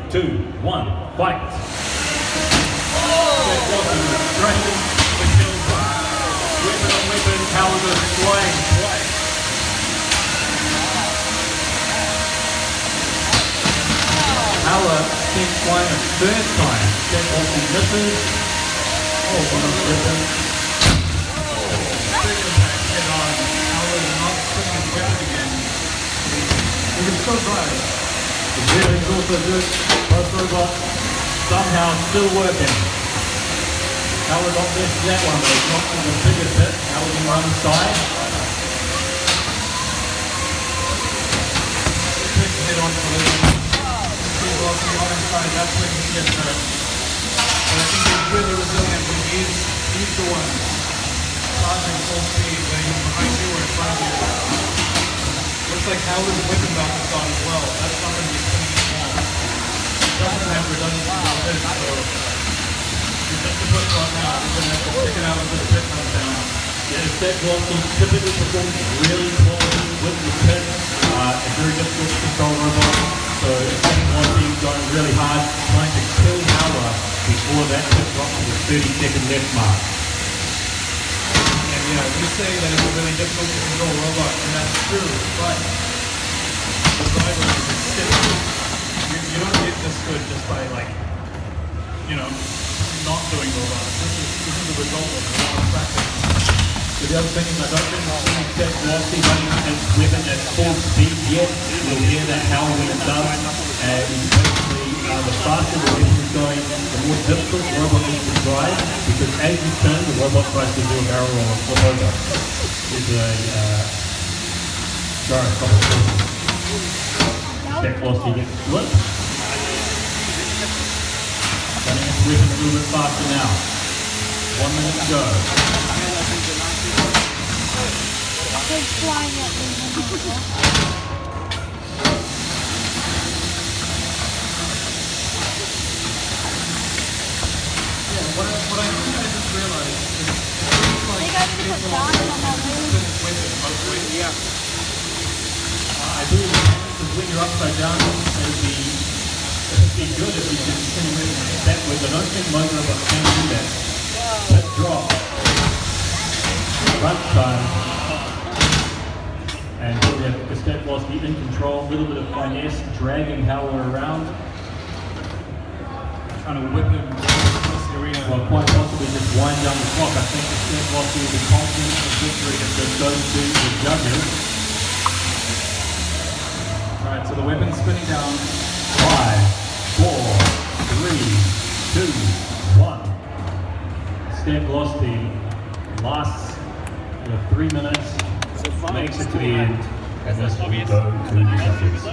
2, 1, fight. Step Losty restrained the kill. Weapon on weapon, Howler flying twice. Howler sent flying a third time. Step Losty misses. Oh, one of the weapons. Big impact head on. Howler not swinging his weapon again. He can still drive. The veering's also good. Both robots somehow still working. Howler got this to that one, but it's not the biggest hit. Howler on one side. Big head on collision. He's walking on inside, that's when he gets hurt. But I think he's really resilient when he's the one charging full speed when he's behind you or in front of you. Looks like Howler's weapon belt is gone as well. That's not going to be spinning small. Doesn't have redundancy built in, so he's just a push right now. He's going to have to stick it out until the pit comes down. Yeah, Step Losty typically performs really poorly with the pit. It's very difficult to control robot. So Step Losty going really hard, trying to kill Howler before that pit drops to the 30-second left mark. Yeah, you say that it's really difficult to control robot, and that's true, but the driver is insistent. You don't get this good just by, like, you know, not doing robots. This is the result of a lot of practice. So the other thing is, I don't think Step Losty running his weapon at full speed yet. We'll hear that Howler when it does, and basically the faster the weapon is going, the more difficult the robot needs to drive, because as you turn, the robot tries to do a barrel roll and flip over. It's a gyroscopic system. Step Losty gets flipped. Running its weapon a little bit faster now. 1 minute to go. He's flying at me. What I think I just realized is They got to put down on that move. yeah. I believe because when you're upside down, it'd be good if you can continue moving backwards. I don't think most of us can do that. That drop, front time, and so we have the Step Losty in control, a little bit of finesse, dragging Howler around. Trying to whip him across the arena. Well, quite possibly just wind down the clock. I think the Step Losty will be confident in victory if this goes to the judges. Alright, so the weapon's spinning down. 5, 4, 3, 2, 1. Step Losty lasts 3 minutes, makes it to the end, and this will go to the judges.